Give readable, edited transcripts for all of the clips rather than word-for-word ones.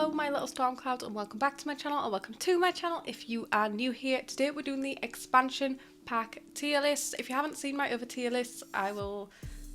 Hello my little storm clouds, and welcome back to my channel, or welcome to my channel if you are new here. Today we're doing the expansion pack tier list. If you haven't seen my other tier lists, I will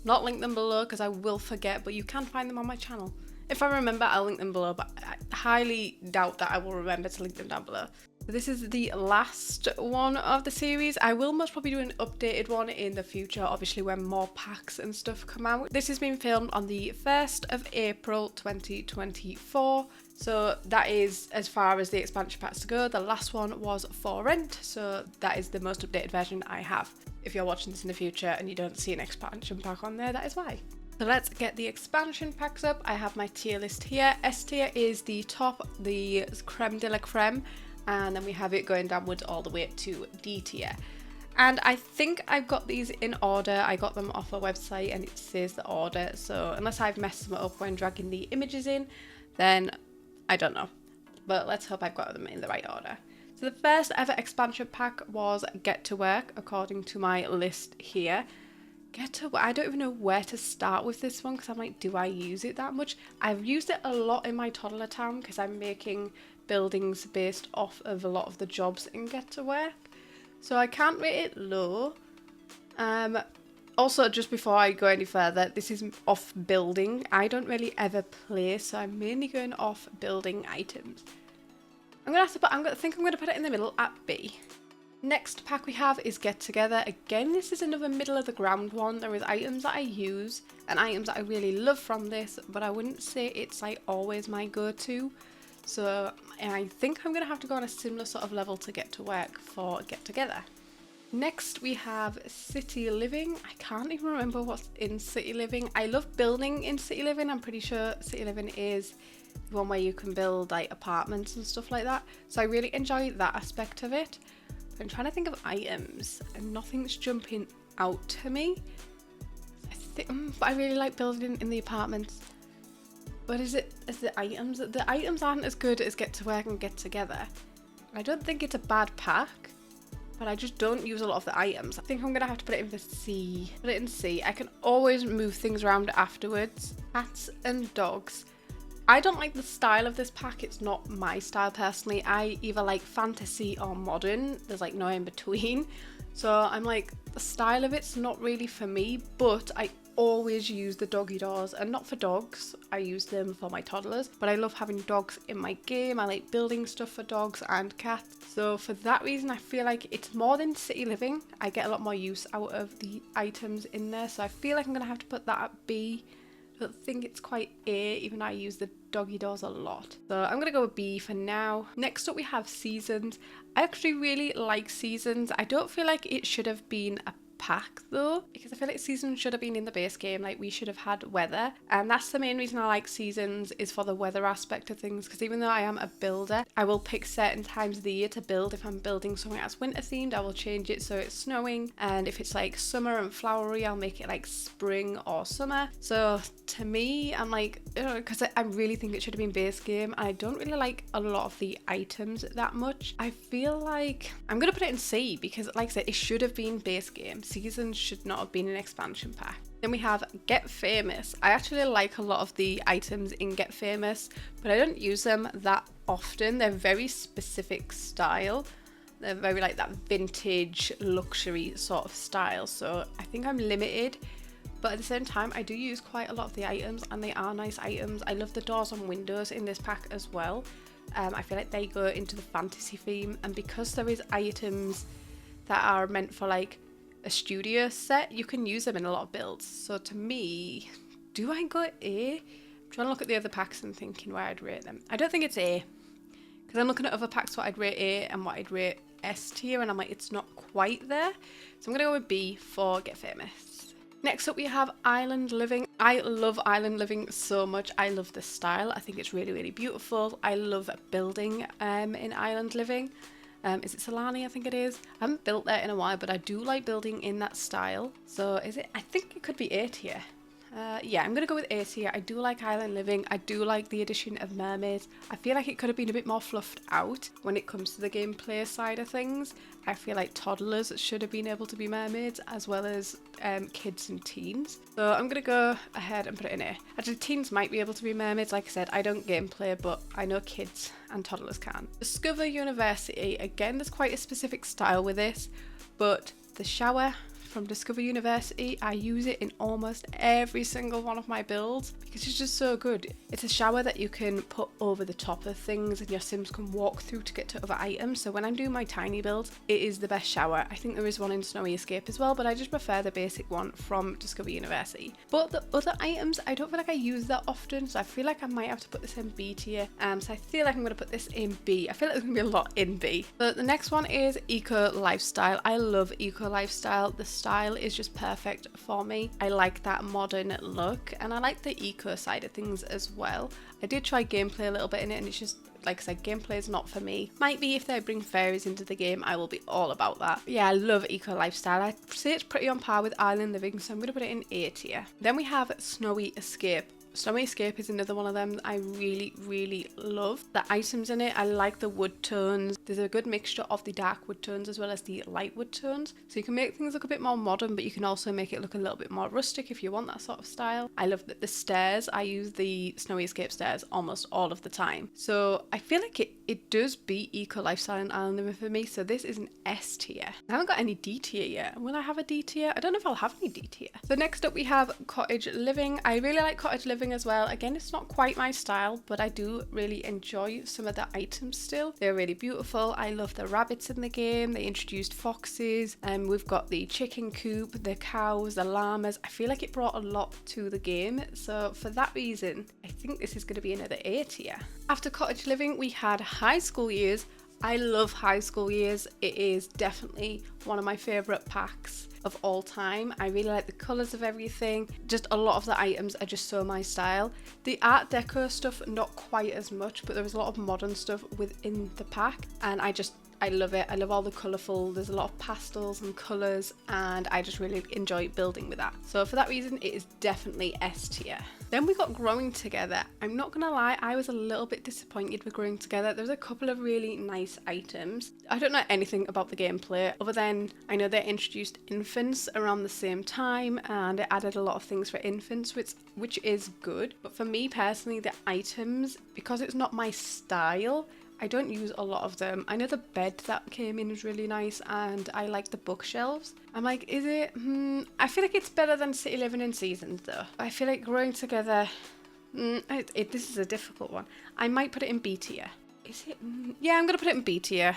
not link them below because I will forget, but you can find them on my channel. If I remember, I'll link them below, but I highly doubt that I will remember to link them down below. This is the last one of the series. I will most probably do an updated one in the future, obviously when more packs and stuff come out. This has been filmed on the 1st of April 2024. So that is as far as the expansion packs go. The last one was for rent, so that is the most updated version I have. If you're watching this in the future and you don't see an expansion pack on there, that is why. So let's get the expansion packs up. I have my tier list here. S tier is the top, the creme de la creme, and then we have it going downwards all the way to D tier. And I think I've got these in order. I got them off a website and it says the order, so unless I've messed them up when dragging the images in, then I don't know. But let's hope I've got them in the right order. So the first ever expansion pack was Get to Work, according to my list here. I don't even know where to start with this one because I'm like, do I use it that much? I've used it a lot in my toddler town because I'm making buildings based off of a lot of the jobs in Get to Work. So I can't rate it low. Also, just before I go any further, this is off building. I don't really ever play, so I'm mainly going off building items. I think I'm gonna put it in the middle at B. Next pack we have is Get Together. Again, this is another middle of the ground one. There is items that I use and items that I really love from this, but I wouldn't say it's like always my go-to. So I think I'm going to have to go on a similar sort of level to Get to Work for Get Together. Next we have City Living. I can't even remember what's in City Living. I love building in City Living. I'm pretty sure City Living is the one where you can build like apartments and stuff like that. So I really enjoy that aspect of it. I'm trying to think of items and nothing's jumping out to me. But I really like building in the apartments. What is it? Is the items? The items aren't as good as Get to Work and Get Together. I don't think it's a bad pack, but I just don't use a lot of the items. I think I'm gonna have to put it in the C. Put it in C. I can always move things around afterwards. Cats and dogs. I don't like the style of this pack. It's not my style personally. I either like fantasy or modern. There's like no in between. So I'm like, the style of it's not really for me, but I always use the doggy doors, and not for dogs. I use them for my toddlers, but I love having dogs in my game. I like building stuff for dogs and cats. So for that reason, I feel like it's more than City Living. I get a lot more use out of the items in there. So I feel like I'm gonna have to put that at B. I don't think it's quite A, even though I use the doggy doors a lot. So I'm gonna go with B for now. Next up we have Seasons. I actually really like Seasons. I don't feel like it should have been a pack though, because I feel like Seasons should have been in the base game. Like, we should have had weather, and that's the main reason I like Seasons, is for the weather aspect of things. Because even though I am a builder, I will pick certain times of the year to build. If I'm building something that's winter themed, I will change it so it's snowing, and if it's like summer and flowery, I'll make it like spring or summer. So to me, I'm like, because I really think it should have been base game, and I don't really like a lot of the items that much. I feel like I'm gonna put it in C because, like I said, it should have been base game. Seasons should not have been an expansion pack. Then we have Get Famous. I actually like a lot of the items in Get Famous, but I don't use them that often. They're very specific style. They're very like that vintage luxury sort of style. So I think I'm limited, but at the same time, I do use quite a lot of the items, and they are nice items. I love the doors and windows in this pack as well. I feel like they go into the fantasy theme, and because there is items that are meant for like a studio set, you can use them in a lot of builds. So to me, do I go A? I'm trying to look at the other packs and thinking where I'd rate them. I don't think it's A, because I'm looking at other packs what I'd rate A and what I'd rate S tier, and I'm like, it's not quite there. So I'm gonna go with B for Get Famous. Next up we have Island Living. I love Island Living so much. I love the style. I think it's really, really beautiful. I love building in Island Living. Is it Solani? I think it is. I haven't built there in a while, but I do like building in that style. So is it? I think it could be A tier. Yeah, I'm going to go with A tier. I do like Island Living. I do like the addition of mermaids. I feel like it could have been a bit more fluffed out when it comes to the gameplay side of things. I feel like toddlers should have been able to be mermaids as well as kids and teens. So I'm going to go ahead and put it in A. Actually, teens might be able to be mermaids. Like I said, I don't gameplay, but I know kids and toddlers can. Discover University. Again, there's quite a specific style with this, but the shower from Discover University, I use it in almost every single one of my builds because it's just so good. It's a shower that you can put over the top of things and your Sims can walk through to get to other items. So when I'm doing my tiny builds, it is the best shower. I think there is one in Snowy Escape as well, but I just prefer the basic one from Discover University. But the other items, I don't feel like I use that often, so I feel like I might have to put this in B tier. So I feel like I'm going to put this in B. I feel like there's going to be a lot in B. But the next one is Eco Lifestyle. I love Eco Lifestyle. The style is just perfect for me. I like that modern look and I like the eco side of things as well. I did try gameplay a little bit in it and it's just, like I said, gameplay is not for me. Might be if they bring fairies into the game, I will be all about that. Yeah, I love Eco Lifestyle. I'd say it's pretty on par with Island Living, so I'm going to put it in A tier. Then we have Snowy Escape. Snowy Escape is another one of them that I really love. The items in it, I like the wood tones. There's a good mixture of the dark wood tones as well as the light wood tones. So you can make things look a bit more modern, but you can also make it look a little bit more rustic if you want that sort of style. I love that the stairs, I use the Snowy Escape stairs almost all of the time. So I feel like it does beat Eco Lifestyle and Island Living for me. So this is an S tier. I haven't got any D tier yet. Will I have a D tier? I don't know if I'll have any D tier. So next up we have Cottage Living. I really like Cottage Living as well. Again, it's not quite my style, but I do really enjoy some of the items still. They're really beautiful. I love the rabbits in the game. They introduced foxes and we've got the chicken coop, the cows, the llamas. I feel like it brought a lot to the game. So for that reason, I think this is going to be another A tier. After Cottage Living, we had High School Years. I love High School Years. It is definitely one of my favourite packs of all time. I really like the colours of everything. Just a lot of the items are just so my style. The Art Deco stuff, not quite as much, but there was a lot of modern stuff within the pack and I love it. I love all the colourful, there's a lot of pastels and colours and I just really enjoy building with that. So for that reason, it is definitely S tier. Then we got Growing Together. I'm not gonna lie, I was a little bit disappointed with Growing Together. There's a couple of really nice items. I don't know anything about the gameplay other than I know they introduced infants around the same time and it added a lot of things for infants, which is good. But for me personally, the items, because it's not my style, I don't use a lot of them. I know the bed that came in is really nice and I like the bookshelves. I'm like, is it? I feel like it's better than City Living in Seasons though. I feel like Growing Together, this is a difficult one. I might put it in B tier. Is it? Yeah, I'm going to put it in B tier.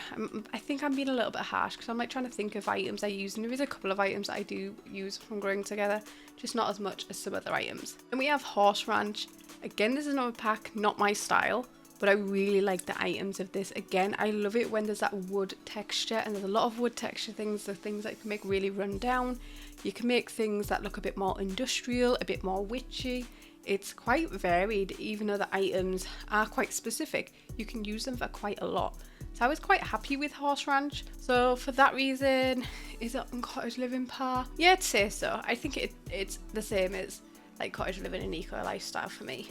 I think I'm being a little bit harsh because I'm like trying to think of items I use and there is a couple of items that I do use from Growing Together, just not as much as some other items. Then we have Horse Ranch. Again, this is another pack, not my style. But I really like the items of this. Again, I love it when there's that wood texture and there's a lot of wood texture things. The things that you can make really run down. You can make things that look a bit more industrial, a bit more witchy. It's quite varied, even though the items are quite specific. You can use them for quite a lot. So I was quite happy with Horse Ranch. So for that reason, is it on Cottage Living par? Yeah, I'd say so. I think it's the same as like Cottage Living and Eco Lifestyle for me.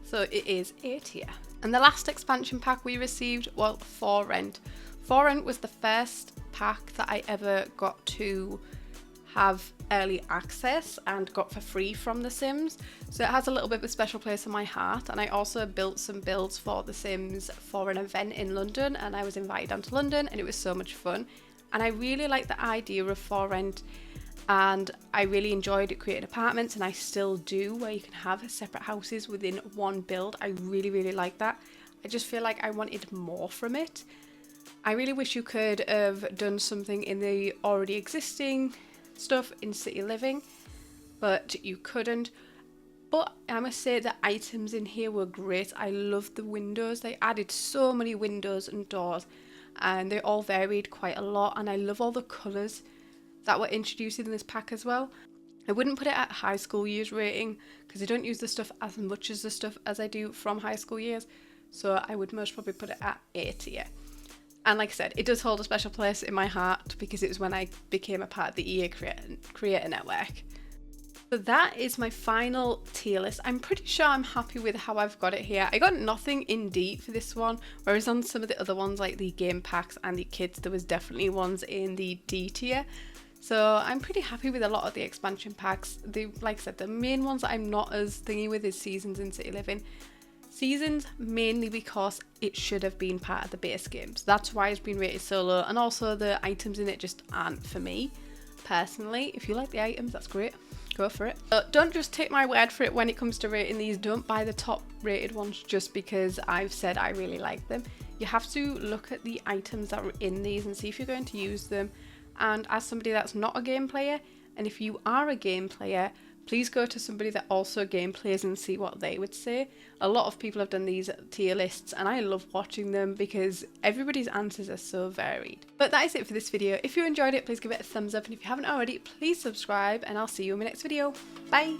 So it is A tier. And the last expansion pack we received was For Rent. For Rent was the first pack that I ever got to have early access and got for free from The Sims. So it has a little bit of a special place in my heart. And I also built some builds for The Sims for an event in London and I was invited down to London and it was so much fun. And I really like the idea of For Rent. And I really enjoyed creating apartments and I still do, where you can have separate houses within one build. I really like that. I just feel like I wanted more from it. I really wish you could have done something in the already existing stuff in City Living, but you couldn't. But I must say the items in here were great. I loved the windows. They added so many windows and doors and they all varied quite a lot and I love all the colours that were introduced in this pack as well. I wouldn't put it at High School Years rating because I don't use the stuff as much as the stuff as I do from High School Years, so I would most probably put it at A tier. And like I said, it does hold a special place in my heart because it was when I became a part of the EA Creator Network. So that is my final tier list. I'm pretty sure I'm happy with how I've got it here. I got nothing in D for this one, whereas on some of the other ones like the game packs and the kits, there was definitely ones in the D tier. So I'm pretty happy with a lot of the expansion packs. Like I said, the main ones that I'm not as thingy with is Seasons and City Living. Seasons mainly because it should have been part of the base games. That's why it's been rated so low, and also the items in it just aren't for me personally. If you like the items, that's great. Go for it. But don't just take my word for it when it comes to rating these. Don't buy the top rated ones just because I've said I really like them. You have to look at the items that are in these and see if you're going to use them. And as somebody that's not a game player, and if you are a game player, please go to somebody that also game plays and see what they would say. A lot of people have done these tier lists and I love watching them because everybody's answers are so varied. But that is it for this video. If you enjoyed it, please give it a thumbs up, and if you haven't already, please subscribe, and I'll see you in my next video. Bye!